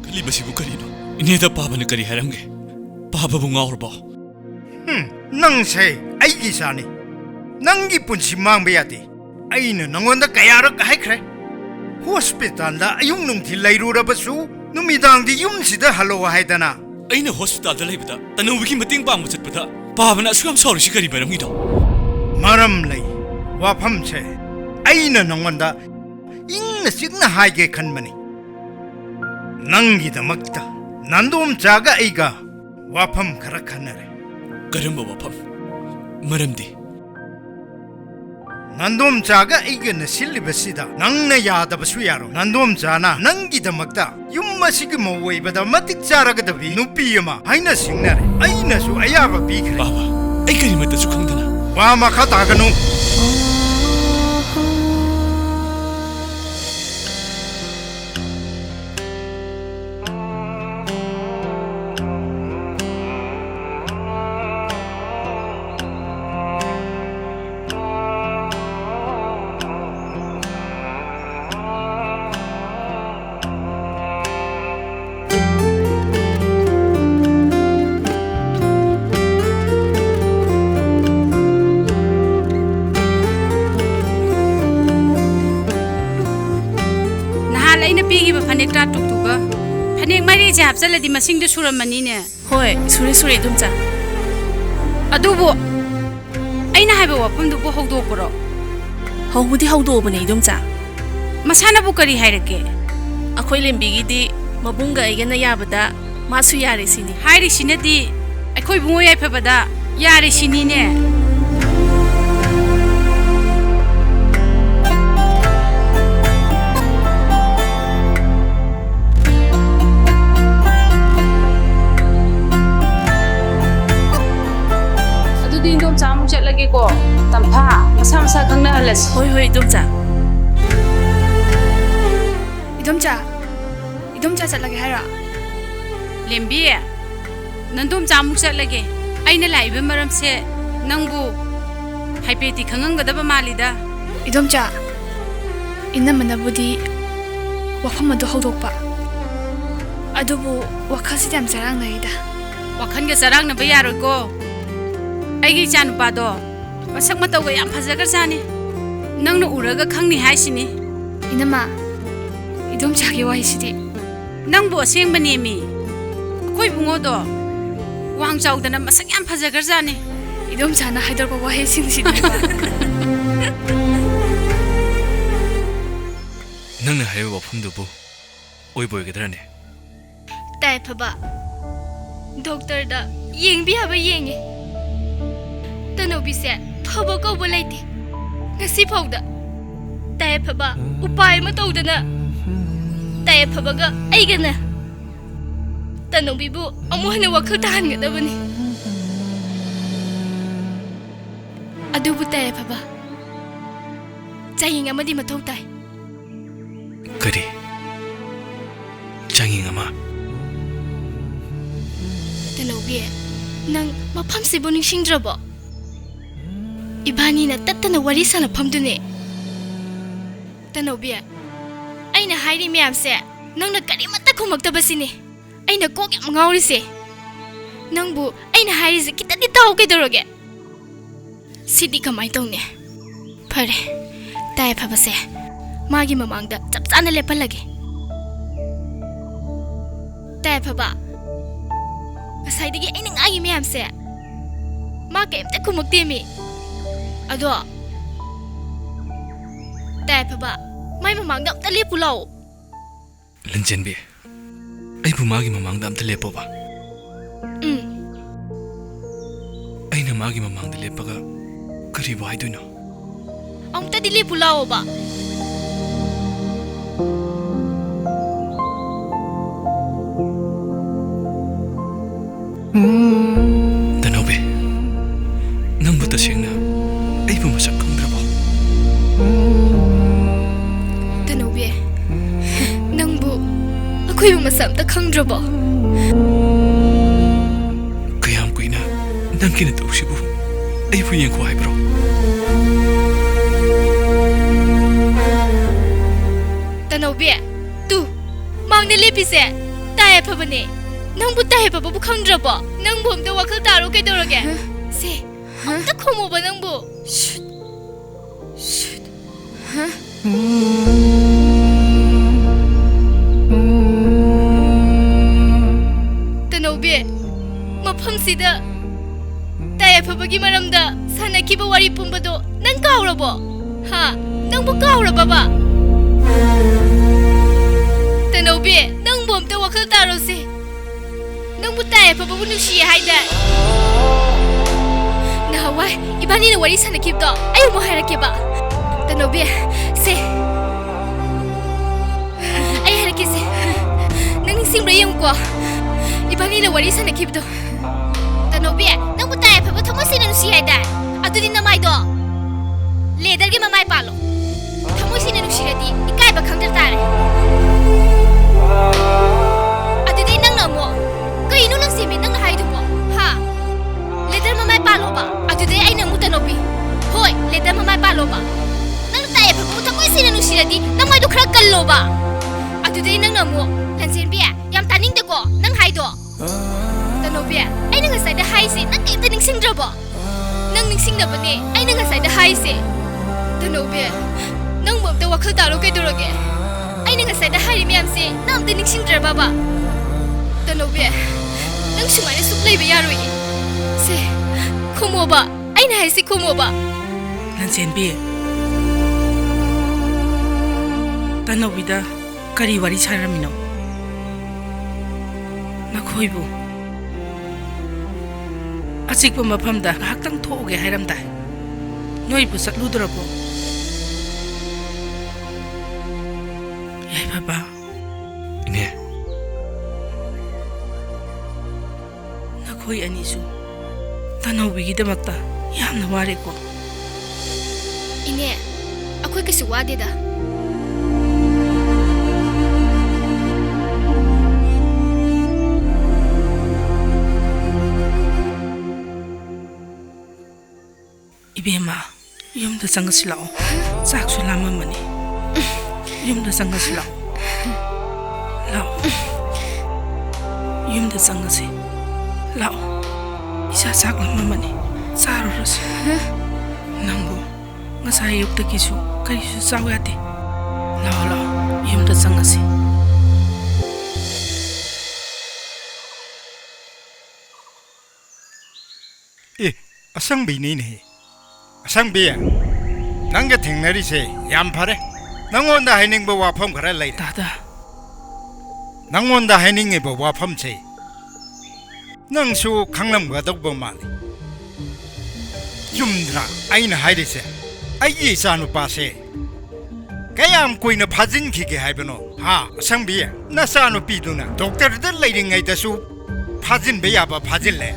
ꯀꯔꯤꯕꯁꯤꯕꯨ ꯀꯔꯤꯅꯣ ꯏꯅꯦꯗ ꯄꯥꯕꯅ ꯀꯔꯤ ꯍꯥꯏꯔꯝꯒꯦ ꯄꯥꯕꯕꯨ ꯉꯥꯎꯔꯕꯣ ꯅꯪꯁꯦ ꯑꯩꯒꯤ ꯏꯆꯥꯅꯤ ꯅꯪꯒꯤ ꯄꯨꯟꯁꯤ ꯃꯥꯡꯕ ꯌꯥꯗꯦ ꯑꯩꯅ ꯅꯉꯣꯟꯗ ꯀꯌꯥꯔꯛ ꯍꯥꯏꯈ꯭ꯔꯦ ꯍꯣꯁꯄꯤꯇꯥꯜꯗ ꯑꯌꯨꯛ ꯅꯨꯡꯊꯤꯜ ꯂꯩꯔꯨꯔꯕꯁꯨ ꯅꯨꯃꯤꯗꯥꯡꯗꯤ ꯌꯨꯝꯁꯤꯗ ꯍꯜꯂꯛꯑꯣ ꯍꯥꯏꯗꯅ ꯑꯩꯅ ꯍꯣꯁꯄꯤꯇꯥꯜꯗ ꯂꯩꯕꯗ ꯇꯅꯧꯕꯤꯒꯤ ꯃꯇꯦꯡ ꯄꯥꯡꯕ ꯆꯠꯄꯗ ꯄꯥꯕꯅ ꯑꯁꯨꯛ ꯌꯥꯝ ꯁꯥꯎꯔꯤꯁꯤ ꯀꯔꯤ ꯃꯔꯝꯒꯤꯅꯣ ꯃꯔꯝ ꯂꯩ ꯋꯥꯐꯝꯁꯦ ꯑꯩꯅ ꯅꯉꯣꯟꯗ ꯏꯪꯅ ꯆꯤꯛꯅ ꯍꯥꯏꯒꯦ ꯈꯟꯕꯅꯤ ꯅꯪꯒꯤꯗꯃꯛꯇ ꯅꯟꯗꯣꯝꯆꯥꯒ ꯑꯩꯒ ꯋꯥꯐꯝ ꯈꯔ ꯈꯟꯅꯔꯦ ꯀꯔꯝꯕ ꯋꯥꯐꯝ ꯃꯔꯝꯗꯤ ꯅꯟꯗꯣꯝꯆꯥꯒ ꯑꯩꯒꯅ ꯁꯤꯜꯂꯤꯕꯁꯤꯗ ꯅꯪꯅ ꯌꯥꯗꯕꯁꯨ ꯌꯥꯔꯣꯏ ꯅꯟꯗꯣꯝꯆꯥꯅ ꯅꯪꯒꯤꯗꯃꯛꯇ ꯌꯨꯝ ꯑꯁꯤꯒꯤ ꯃꯧ ꯑꯣꯏꯕꯗ ꯃꯇꯤꯛ ꯆꯥꯔꯒꯗꯕꯤ ꯅꯨꯄꯤ ꯑꯃ ꯍꯥꯏꯅ ꯁꯤꯡꯅꯔꯦ ꯑꯩꯅꯁꯨ ꯑꯌꯥꯕ ꯄꯤꯈ꯭ꯔꯦ ꯕꯥꯕꯥ ꯑꯩ ꯀꯔꯤꯃꯠꯇꯁꯨ ꯈꯪꯗꯅ ꯋꯥ ꯃꯈꯥ ꯇꯥꯒꯅꯨ फनेक टा टुकटुका फनेक मरी जे हापचलदि मसिंग सुरमनीने होय सुरे दुमचा अदुबो अइना हाइबो वफमदुबो हौदोकरो हौबुदि हौदोबने दुमचा मसानाबु करी हाइरके अखोय लेंबिगिदि मबुंगा आइगना याबदा मासु यारे सिनी हाइरि सिनदि अखोय बुंगो याइफबदा यारे सिनीने चलगे को तंफा मसा मसा खंगना हलस होय होय दुमचा इदुमचा चलगे हारा लेंबी नंदुम चामुक चलगे अइना लाइबे मरम से नंगबु हाइपेति खंगंगदब मालिदा इदुमचा इनमनबुदी वफम अदु हौदोकपा अदुबु वखलसिद याम चरांगनाइदा वखनगे चरांगनबा यारोको अगी चानुपादो मसक मतौगा याम फजगर जाने नंगनो उरगा खंगनि हाइसिनी इनमा इदुमचागे वाइसिदि नंगबो असेंगबनेमी अखोय बुंगोदो वांग चाउदना मसक याम फजगर जाने इदुमचाना हाइदरबा वाहे सिंगसिदि नंगना हाइबो वफमदुबो ओइबोयगदराने ताइफबा डॉक्टर दा येंगबि हाबा येंगे तनोबी से फबो कौबो लेते ngasi phawda tay phaba upai ma tawdana tay phabaga aigana tanobi bu amuhna wakhal tahan gadabani adubu tay phaba chaying amadi mathau tai kari changing ama tanobi nang mafam se boning singdrabo इबानी ना तत्तना worry सन फमदुने तनोबिया अइना हाइरि ma'am से नंगना करिमत्ता खुमक्तबसिने अइना Coke याम ngaurise नंगबु अइना हाइरिसे कितदि ताउ केदरोगे सिदि कमाइ तौने फरे ताय फबसे मागी ममांगदा चपचाना लेपलगे ताय फबा साइदिगे अइना ngai ma'am से मा केमते खुमक्तेमी अदो ताय फबा माय ममांगदा अमता लेपु लाओ लंजनबे अइबु मागी ममांगदा अमता लेपोबा अइना मागी ममांगदा लेपगा करिबो हाइदुनो अमता दि लेपु लाओ बा तनोबे नंबु तसेंगना अइबु मसक खंद्रबो तनोबे नंबु अखोइबु मसमता खंद्रबो कयाम कुइना नंकिना तौसिबु अइबु येंखो eyebrow Tanobi, tu, mangna lepise, tae phabane. Nangbu tae phababu khangdrabo. Nangbu amta wakhal taro kaidoroge. Se, amta khomoba nangbu. Tanobi, mafamsida tae phabagi maramda sanakiba wari pumbado nang kaurabo. Ha, nangbu kaurababa. Tanobi, nangbu amta wakhal taro se. Nangbu tae phababu nusiye haida. Nahawai, ibani na wari sanakibdo ayu mo harakeba. Tanobi, se. Ay harake se. Nang singra yung ko. Ibani na wari sanakibdo. Tanobi, nangbu tae phababu thamo sina nusiye haida. Adudi namai do. Leather ge mamai palo. Thamo sina nusiradi ikai ba khangdar tare. Adudi nang namo. Kay ino lang simi nang haidu po. Ha? Leather mamay palo ba? Adudi ay nang Tanobi. Hoy, leather mamay palo ba? Nang tayo pagputa ko yung sinanusira di nang may dukrag kalo ba? Adudi nang namo. Lansin biya, yam taning de ko nang haidu. Tanobi, ay nang asay da hai si nang kaita ning singdra ba? Nang ning singdra ba ni? Ay nang asay da hai si. Tanobi, nang mo da wakal taro kay duroge. Ay nang asay da hai miyam si nang da ning singdra ba ba? Tanobi, nang sumay na suklay ba yaro yi? Se, kumo ba? Ay na si kumo ba? Lansenbi, Tanobi da kari wari saramino. Nakoibu, asikpa mafamda ngaktang thoge hairamda. Noibu satludrabo. Yai baba. Ine, Nakoi anisu. Tanobigidamakta yamna wareko. Ine, ako'y kasi wade da. Ibema, yumda sangasilao. Saksu lama mani. Yumda sangasilao. Lao. Yumda sangasi. Lao. Isa sak lama mani. Sarurus. Nangbo. Ngasay yukta kisu. Karisu sawati. Lao lao. Yumda sangasi. asang binini. Asang biya. Nangga tingnari se yampare. Nangonda haining ba wapam kara lai. Dada. Nangonda haining ba wapam se. Nangsu kangnam gadok ba mali. Yumdra aina haide se. Ai sanu pa se. Kayam koina phajin ki ke haibano. Ha asang biya. Na sanu piduna. Doctor da lairing ai da su phajin be ya ba phajin le.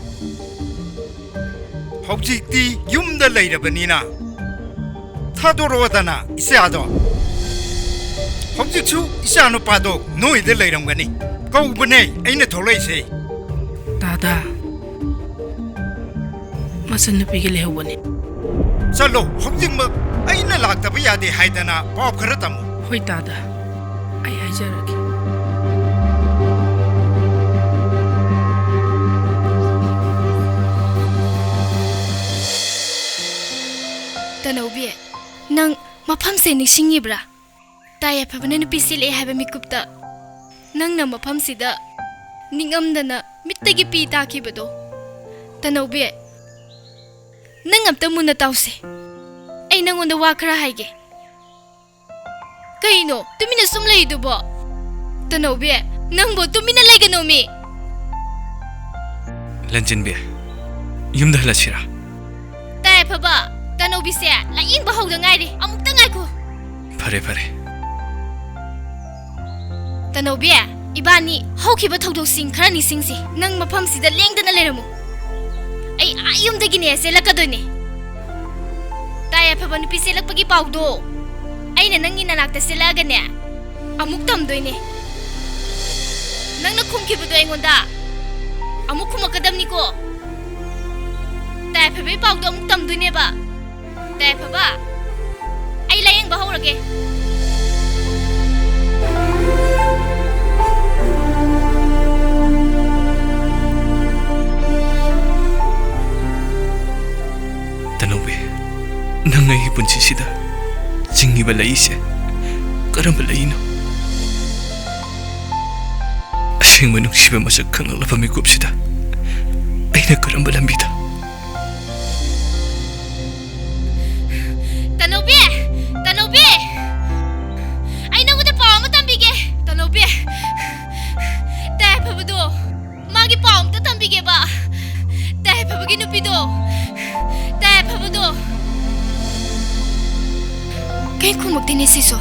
Hojikti yumda leirabanina thadorowadana isado hojikchu isanu pado noide leiramgani kaubane aina tholaise Dada. Masan nupi ke lehwani. chalo hojikma aina laktaba yade haidana pop kharatam Hoi dada. Ai hajaraki. Tanobi, nang mafam se nisingibra. Taya phabane nupi sile haiba mikupta. Nang na mafam sida ningamdana mittagi pi takibado. Tanobi, nang amta muna tause. Ay nangonda wa khara haige. Kaino, tumina sumlay dubo. Tanobi, nangbo tumina laiganomi. Lanjin biya. Yumda halasira. Taya phaba. Tanobi se laing bahau da ngai ri amukta ngai ko. Pare pare. Tanobi, ibani haukiba thawdok sing khara ni singsi. Nang mafam sida lengdana leramu. Ai ayum dagi ne se lakadone. Taya phaba nupi se lakpagi pawdo. Aina nangi nanakta se lagane. Amuk tamdoine. Nang na khumkibudo aingonda. Amuk khumakadamni ko. Taya phaba pawdo amuk tamdoine ba. Taya phaba. Ai layang bahau rage. ꯍꯤꯡꯉꯤꯕ ꯂꯩꯁꯦ ꯀꯔꯝꯕ ꯂꯩꯅꯣ? ꯑꯁꯦꯡꯕ ꯅꯨꯡꯁꯤꯕ ꯃꯁꯛ ꯈꯪꯂꯛꯂꯕ ꯃꯤꯀꯨꯞꯁꯤꯗ ꯑꯩꯅ ꯀꯔꯝꯕ ꯂꯝꯕꯤꯗ? ꯇꯅꯧꯕꯤ! ꯇꯅꯧꯕꯤ! ꯑꯩ ꯅꯪꯉꯣꯟꯗ ꯄꯥꯎ ꯑꯃ ꯇꯝꯕꯤꯒꯦ! ꯇꯅꯧꯕꯤ! ꯇꯥꯏꯐꯕꯗꯣ ꯃꯥꯒꯤ ꯄꯥꯎ ꯑꯝꯇ ꯇꯝꯕꯤꯒꯦꯕ! ꯇꯥꯏꯐꯕꯒꯤ ꯅꯨꯄꯤꯗꯣ! ꯇꯥꯏꯐꯕꯗꯣ! ꯀꯩ ꯈꯨꯝꯃꯛꯇꯦꯅꯦ ꯁꯤꯁꯨ?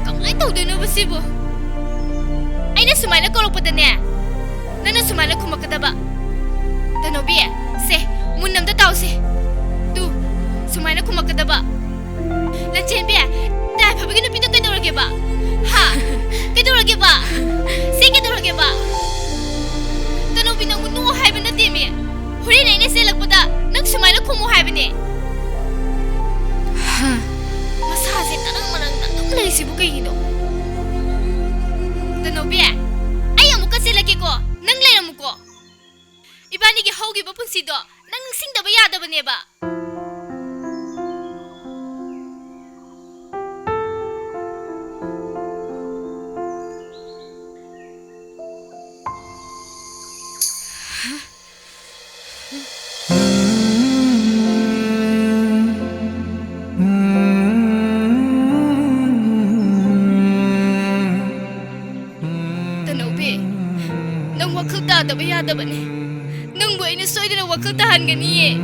ꯀꯃꯥꯏꯅ ꯇꯧꯗꯣꯏꯅꯣꯕ ꯁꯤꯕꯨ? ꯑꯩꯅ ꯁꯨꯃꯥꯏꯅ ꯀꯧꯔꯛꯄꯗꯅꯦ ꯅꯪꯅ ꯁꯨꯃꯥꯏꯅ ꯈꯨꯝꯃꯛꯀꯗꯕ. ꯇꯅꯧꯕꯤ, ꯁꯦ ꯃꯨꯟꯅ ꯑꯝꯇ ꯇꯥꯎꯁꯦ. ꯇꯨ ꯁꯨꯃꯥꯏꯅ ꯈꯨꯝꯃꯛꯀꯗꯕ. ꯂꯟꯆꯦꯟꯕꯤ, ꯇꯥꯏꯐꯕꯒꯤ ꯅꯨꯄꯤꯗꯣ ꯀꯩꯗꯧꯔꯒꯦꯕ? ꯍꯥ? ꯀꯩꯗꯧꯔꯒꯦꯕ? ꯁꯤ ꯀꯩꯗꯧꯔꯒꯦꯕ? ꯇꯅꯧꯕꯤ, ꯅꯪꯕꯨ ꯅꯣ ꯍꯥꯏꯕ ꯅꯠꯇꯦꯃꯤ. ꯍꯣꯔꯦꯟ ꯑꯩꯅ ꯆꯦꯜꯂꯛꯄꯗ ꯅꯪ ꯁꯨꯃꯥꯏꯅ ꯈꯨꯝꯃꯨ ꯍꯥꯏꯕꯅꯦ. ꯃꯁꯥꯁꯦ ꯇꯔꯪ ꯃꯔꯪ ꯑꯗꯨꯝ ꯂꯩꯔꯤꯁꯤꯕꯨ ꯀꯩꯒꯤꯅꯣ? ꯇꯅꯧꯕꯤ, ꯑꯩ ꯑꯃꯨꯛꯀ ꯆꯦꯜꯂꯛꯀꯦꯀꯣ. ꯅꯪ ꯂꯩꯔꯝꯃꯨꯀꯣ. 이반이게 허우기버 분시도 난 싱더버 야더버네바. Tanobi, nang wakal tadaba yadabane. Nang buhay na soy na wakal tahan ganiye.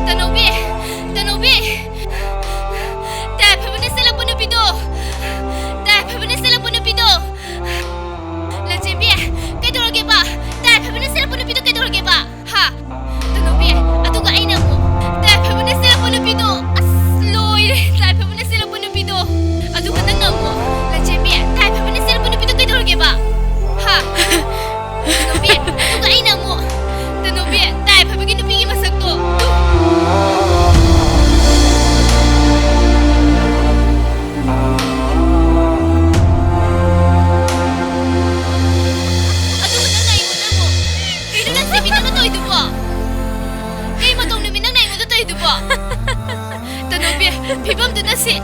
Tanobi! Tanobi! Dahil pa ba na sila punapido? Dahil pa ba na sila punapido? Lansimbi, kay Dorage ba? Dahil pa ba na sila punapido kay Dorage ba? Ha? Tanobi, ato ka ay na mo. Dahil pa ba na sila punapido? Asloy! Dahil pa ba na sila punapido? Ato ka na mo. Lansimbi, dahil pa ba na sila punapido kay Dorage ba? Ha? Tanobi, ato ka ay na mo. Tanobi, dahil pa ba ginupingi masagto? Tanobi, pibam doon na si...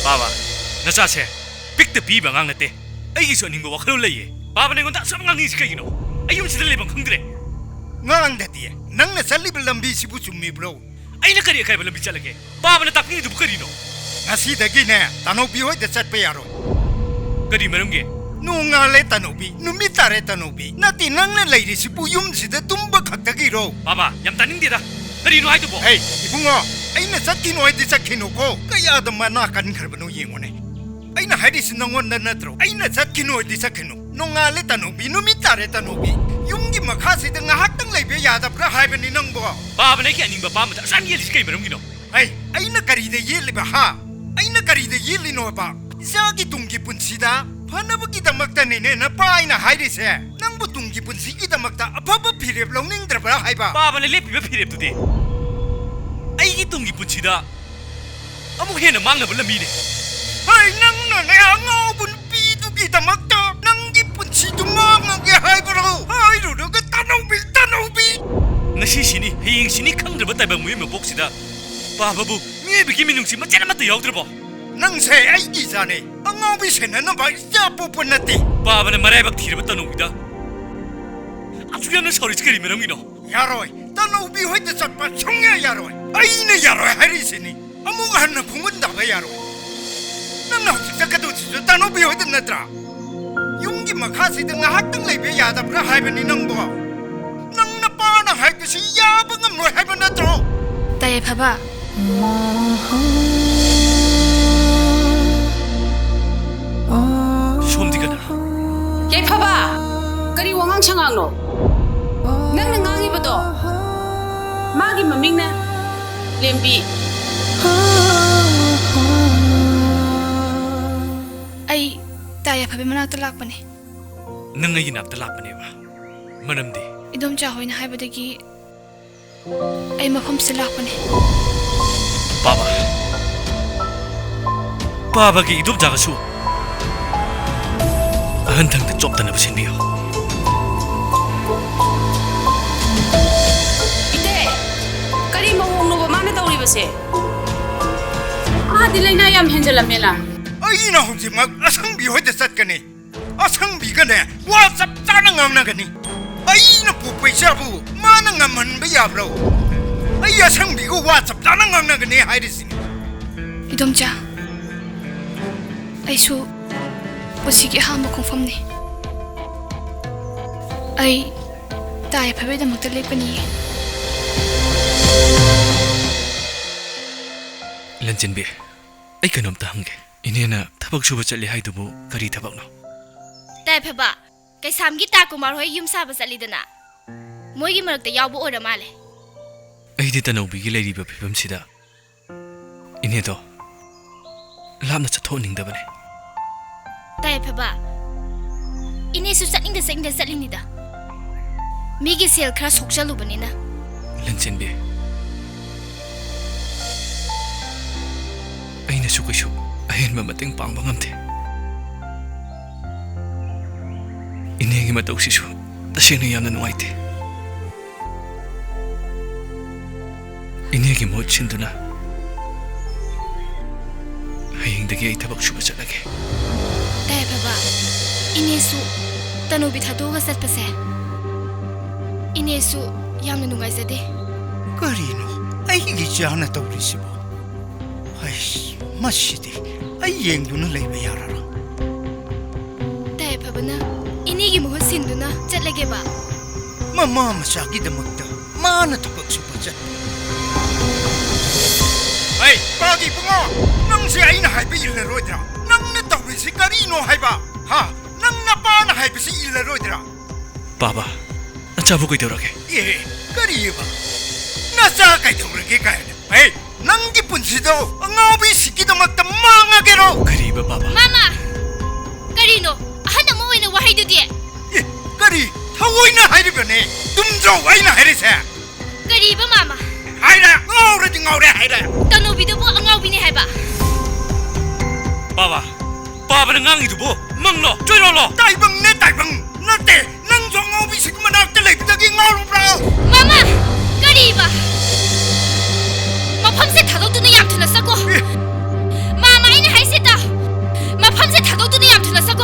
Baba, nasase, pikta biba ngang nate. Ay iso aning bawa kalu laye. Baba na ngonta sa mga ngisi kayo no. Ayun sila lebang kangdre. ngang dati nang nasali lambi si busumi bro. Ay nakari kay balambi chalage. Baba na takni du bukari no. Ngasi dagi na Tanobi hoy da chat pa yaro. Kadi marungge. Nungale Tanobi, numitare Tanobi. Nati nang na lady si buyum si da tumba khatagi ro. Baba, yam taning dida. Kadi no hay tu bo. Hey, ibungo, ay na chat kino ay di chat kino ko. Kaya da manakan karbano yengone. Ay na hadis nangon na natro. Ay na chat kino ay di chat kino. Nungale Tanobi, numitare Tanobi. Yung gi makasi da ngahak tang laibe yada pra haiben ni nang bo. Baba na kaya aning baba mata san yelis kay marungge no. Hey, ay na kari da yeli ba ha? Ay na kari da yeli no ba? Isagi tunggi punsida. Panabagi damakta nene na pa ay na hadis eh. Nang butunggi punsigi damakta apapa pirep long ning drabra haiba. Baba na lepi ba pirep tu de. Ay itong ipunsida. Amo hena mang na balambi ne. Ay nang na ngao bun pidu kita makta nang gipun si dumang ang yahay bro. Ay rudo ka Tanobi. Nasisini, hiying sini kang draba tayo bang mo yung maboksida. Baba bu, ngay bigyan minung si matya na matayaw draba. Nang se ay gizane ang obi sena na ba siapo punati. Baba na maray bagtira ba tanong ida. At suya na sorry sikari marang ino. Yaroy, Tanobi hoy da sa pa chungya yaroy. Ay na yaroy hari sini. Amungahan na pumunta ba yaroy. Nang nausik ka doon si Tanobi hoy da natra. Yung gi makasi da ngahak tang laibe yada pra haiben ni nang bo. Nang napa na haibe ꯍꯥꯏꯕꯁꯤ ꯌꯥꯕ ꯉꯝꯂꯣꯏ ꯍꯥꯏꯕ ꯅꯠꯇ꯭ꯔꯣ? ꯇꯥꯏꯌꯦ ꯐꯕ. ꯁꯣꯝꯗꯤ ꯀꯅꯥ? ꯌꯥꯏꯐꯕ ꯀꯔꯤ ꯋꯥꯉꯥꯡ ꯁꯉꯥꯡꯅꯣ? ꯅꯪꯅ ꯉꯥꯡꯉꯤꯕꯗꯣ ꯃꯥꯒꯤ ꯃꯃꯤꯡꯅ ꯂꯦꯝꯕꯤ. ꯑꯩ ꯇꯥꯏꯌꯦ ꯐꯕꯤ ꯃꯅꯥꯛꯇ ꯂꯥꯛꯄꯅꯦ. ꯅꯪ ꯑꯩꯒꯤ ꯅꯥꯛꯇ ꯂꯥꯛꯄꯅꯦꯕ. ꯃꯔꯝꯗꯤ 이돔자 ꯍꯣꯏꯅ 하이버ꯗꯒꯤ ꯑꯩ ꯃꯐꯝꯁꯤꯗ ꯂꯥꯛꯄꯅꯦ. 바바기 이돔자가수 한탕대 좁다나부 신비요. 이때 करी मवोंनो माने तौरीबसे आदि लेना याम हेंजलमेला ꯑꯩꯅ ꯍꯧꯖꯤꯛꯃꯛ ꯑꯁꯪꯕꯤ ꯍꯣꯏꯗ ꯆꯠꯀꯅꯤ. ꯑꯁꯪꯕꯤꯒꯅꯦ ꯋꯥ ꯆꯞ ꯆꯥꯅ ꯉꯥꯡꯅꯒꯅꯤ. ꯑꯩꯅ ꯄꯣꯛꯄ ꯏꯆꯥꯕꯨ ꯃꯥꯅ ꯉꯝꯍꯟꯕ ꯌꯥꯕ꯭ꯔꯣ? ꯑꯩ ꯑꯁꯪꯕꯤꯒ ꯋꯥ ꯆꯞ ꯆꯥꯅ ꯉꯥꯡꯅꯒꯅꯤ ꯍꯥꯏꯔꯤꯁꯤꯅꯤ. 이돔자 ꯑꯩꯁꯨ ꯄꯨꯟꯁꯤꯒꯤ ꯑꯍꯥꯟꯕ ꯈꯣꯡꯐꯝꯅꯤ. ꯑꯩ ꯇꯥꯏꯌꯦ ꯐꯕꯤꯗꯃꯛꯇ ꯂꯦꯞꯀꯅꯤꯌꯦ. ꯂꯟꯆꯤꯟꯕꯤ ꯑꯩ ꯀꯩꯅꯣꯝꯇ ꯍꯪꯒꯦ. ꯏꯅꯦꯅ ꯊꯕꯛ ꯁꯨꯕ ꯆꯠꯂꯤ ꯍꯥꯏꯗꯨꯕꯨ ꯀꯔꯤ ꯊꯕꯛꯅꯣ? ꯇꯥꯏ ꯐꯕ ꯀꯩꯁꯥꯝꯒꯤ ꯇꯥꯀꯨꯃꯥꯔ ꯍꯣꯏ ꯌꯨꯝ ꯁꯥꯕ ꯆꯠꯂꯤꯗꯅ ꯃꯣꯏꯒꯤ ꯃꯔꯛꯇ ꯌꯥꯎꯕ ꯑꯣꯏꯔ ꯃꯥꯜꯂꯦ. ꯑꯩꯗꯤ ꯇꯅꯧꯕꯤꯒꯤ ꯂꯩꯔꯤꯕ ꯐꯤꯕꯝꯁꯤꯗ 이네도 람나 ꯆꯠꯊꯣꯛꯅꯤꯡꯗꯕꯅꯦ. ꯇꯥꯏ ꯐꯕ 이네ꯁꯨ ꯆꯠꯅꯤꯡꯗ ꯆꯠꯂꯤꯅꯤꯗ. 미기 셀 크라 속절루버니나. ꯂꯟꯆꯤꯟꯕꯤ ꯑꯩꯅꯁꯨ ꯀꯩꯁꯨ ꯑꯍꯦꯟꯕ ꯃꯇꯦꯡ ꯄꯥꯡꯕ ꯉꯝꯗꯦ. 이네ꯒꯤ ꯃꯇꯧꯁꯤꯁꯨ ꯇꯁꯦꯡꯅ ꯌꯥꯝꯅ ꯅꯨꯡꯉꯥꯏꯇꯦ. 이네ꯒꯤ ꯃꯍꯨꯠ ꯁꯤꯟꯗꯨꯅ ꯍꯌꯦꯡꯗꯒꯤ ꯑꯩ ꯊꯕꯛ ꯁꯨꯕ ꯆꯠꯂꯒꯦ. ꯇꯥꯏ ꯐꯕ 이네ꯁꯨ ꯇꯅꯨꯕꯤ ꯊꯥꯗꯣꯛꯑꯒ ꯆꯠꯄꯁꯦ 이네ꯁꯨ ꯌꯥꯝꯅ ꯅꯨꯡꯉꯥꯏꯖꯗꯦ. ꯀꯔꯤꯅꯣ ꯑꯩꯒꯤ ꯆꯥꯅ ꯇꯧꯔꯤꯁꯤꯕꯨ? ꯑꯩꯁ ꯃꯁꯤꯗꯤ ꯑꯩ ꯌꯦꯡꯗꯨꯅ ꯂꯩꯕ ꯌꯥꯔꯔꯣꯏ. ꯇꯥꯏ ꯐꯕꯅ 이네ꯒꯤ ꯃꯍꯨꯠ ꯁꯤꯟꯗꯨꯅ ꯆꯠꯂꯒꯦꯕ. ꯃꯃꯥ ꯃꯆꯥꯒꯤꯗꯃꯛꯇ ꯃꯥꯅ ꯊꯕꯛ ꯁꯨꯕ ꯆꯠꯄ. ꯑꯩ ꯄꯥꯒꯤ ꯄꯨꯡꯉꯣ ꯅꯪꯁꯦ ꯑꯩꯅ ꯍꯥꯏꯕ ꯏꯜꯂꯔꯣꯏꯗ꯭ꯔꯥ? ꯅꯪꯅ ꯇꯧꯔꯤꯁꯤ ꯀꯔꯤꯅꯣ ꯍꯥꯏꯕ? ꯍꯥ ꯅꯪ ꯅꯄꯥꯅ ꯍꯥꯏꯕꯁꯤ ꯏꯜꯂꯔꯣꯏꯗ꯭ꯔꯥ? 바바 나차부 그이더라게. 예 그리봐 나자 그이더라게 가야네. 에이 낭기 분시도 응아오비 시키도막다 망하게로. 그리바 바바. 마마 까리노 하나 모이는 와이드디. 예 그리 타오이나 하이르변에 dum조 와이나 하이르세. 까리바 마마 하이라 응아오르디 응아오래 하이라. तनुबीदो बो अंगाउबीने हाइबा. 바바 바바는 낭이두부 멍러 쫄러러. 다이벙네 다이벙 나때 낭조 응아오비 시키만 앞때 레이드기 응아오르브라. 마마 까리바 마팜세 다도두네 얌투나 싸고. 마마 이네 하이세다 마팜세 다도두네 얌투나 싸고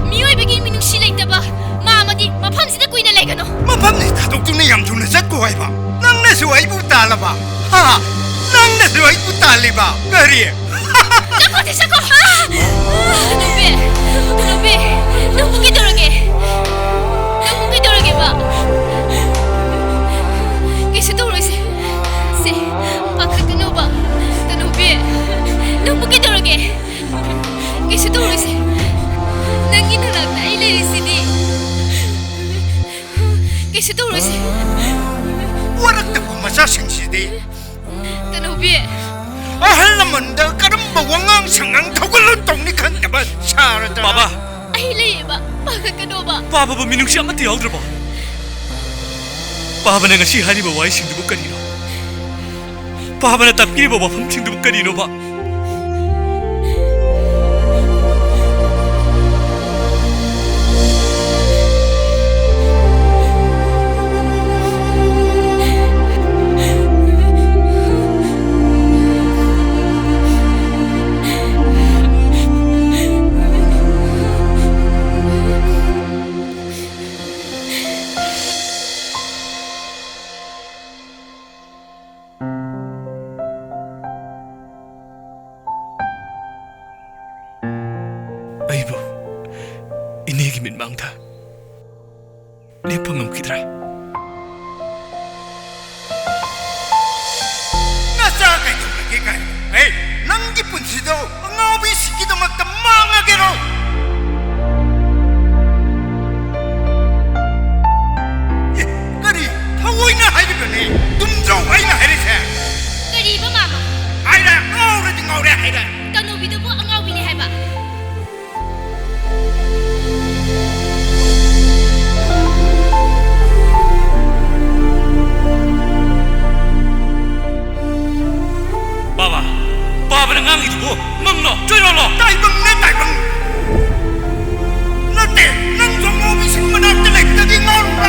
미오이베기 미눅시 레이다바 마마디 마팜세다 꾸이네 레이가노. 마팜네 다독두네 얌투네 잣고 와이바. 낭네스 와이부 달라바. 하 낭네스 와이부 달리바. 그리 나한테 싸고. 누비 누구기 들어게 봐. कैसे दौड़ोगे से पाखा के नोबा तनुबे नमुके दौड़ोगे कैसे दौड़ोगे नंगी नरक नहीं ले रही सीधी कैसे दौड़ोगे वरक्तबु मसा सिंसिदे तनुबे 아할라만다 까름바 왕왕 상강 더글로 똥니 칸다바 차르다. 바바 आई ले बा पाखा के नोबा 바바부 민웅씨 아무것도 여드러봐. 바바는 ngasi 하리바 와이싱두부 까리노. 바바는 답기리바 와fam칭두부 까리노 바. 아이고 이네기 민망다. 내 방금 기드라. ꯄꯨꯟꯁꯤꯗꯣ ꯑꯉꯥꯎꯕꯤꯁꯤꯡꯒꯤꯗꯃꯛꯇ ꯃꯥꯡꯉꯒꯦꯔꯣ? ꯀꯔꯤ ꯊꯑꯣꯏꯅ ꯍꯥꯏꯔꯤꯕꯅꯤ? ꯆꯨꯝꯗ꯭ꯔꯣ ꯑꯩꯅ ꯍꯥꯏꯔꯤꯁꯦ? ꯀꯔꯤꯕ ꯃꯥꯃ? ꯍꯥꯏꯔꯦ, ꯉꯥꯎꯔꯗꯤ ꯉꯥꯎꯔꯦ ꯍꯥꯏꯔꯦ. ꯇꯅꯧꯕꯤꯗꯨꯕꯨ ꯑꯉꯥꯎꯕꯤꯅꯤ ꯍꯥꯏꯕ? 바바는 낭이두고 멍너 쪼이러러 따이벙네 따이벙. 너때 난 정오비식만 할 때가 있다기 말라.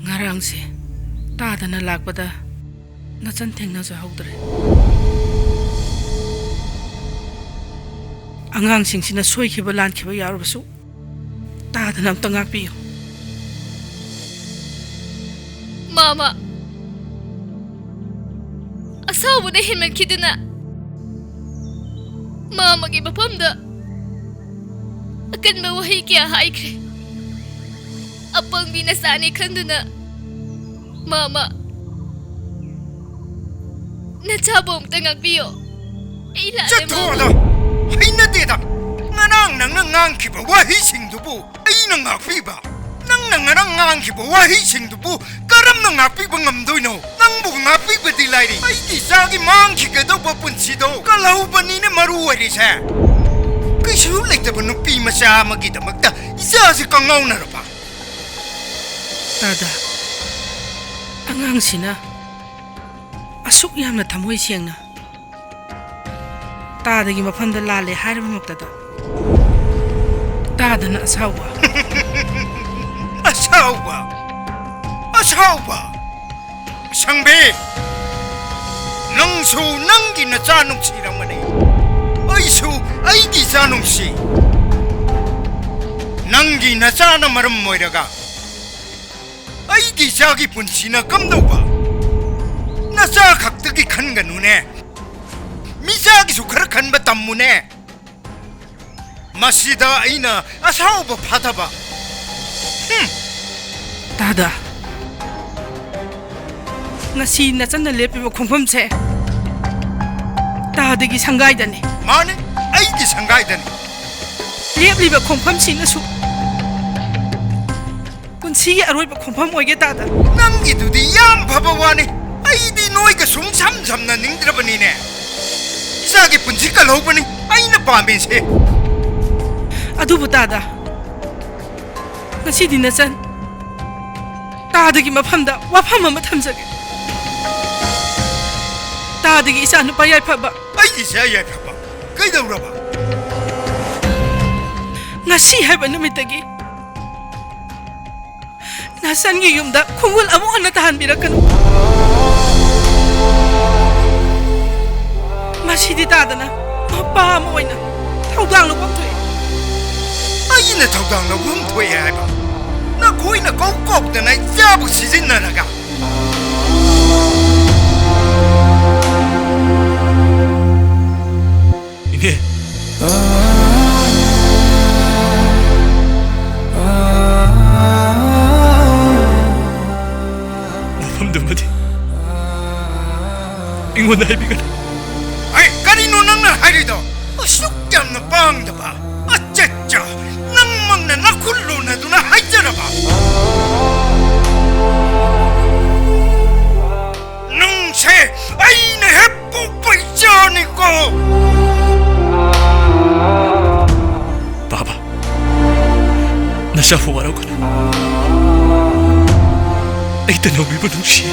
Ngarangse taadana lakpada nachan thengnasu haudre. Angangsingsina soikhiba lankhiba yarubasu taadana amta ngakpiyo. Mama, asabuda hinmankiduna mamagi mafamda akanba wahi kya haikre. Apangbi nasani khanduna Mama, nachabo amta ngakpiyo. Chatoda, hainadeda. Ngarang nang ngangkiba wahisingdubu aina ngakpiba. Nang ngarang ngangkiba wahisingdubu karamna ngakpiba ngamdoino. Nangbu ngakpiba dilairi. Aidi sagi mangkikadaba punsido kalaubanine maruwarise. Kaisu leitaba nupi macha amagidamagta isasi kangaunaraba. Tada angangsina asuk yamna thamoi siangna taadagi mafamda lale hariba maktada taadana asawa asawa sangbe nangsu nangi na chanung siramane aisu aigi chanung si nangi na chana maram moiraga aigi jagi punsina kamdauba nasa khaktagi khanganune misagi su khara khanba tammune masida aina asauba phataba tada ngasi nachanna lepiba khongpham se taadagi sangaidani mane aigi sangaidani lepliba khongpham sinasu punsi aroiba khongpham oige tada nangi dudi yam phaba wani aidi noiga sung sam samna ningdrabanine isagi punsi kalobani aina pame se adubu tada ngasi dinachan taadagi mafamda wafam ama thamjage taadagi isa nupa yai phaba aigi se yai phaba kaidauraba ngasi haiba numitagi nasangi yumda khungul amu ana tahanbirakanu masidi tadana mapa ama oina thaudang lopam thoi aina thaudang lopam thoi haiba na khoina kok dana jabu sijinnaraga 이게 놈들 ingwan haibigan. Ay, kanino nang naharido? Asyukyam na bangda ba? Atchatcha, nang magna nakullo na doon na haidara ba? Nang se, ay nahepo pa isyani ko! Baba, nasyafuwaraw ka na. Ay tanaw iba nung siya.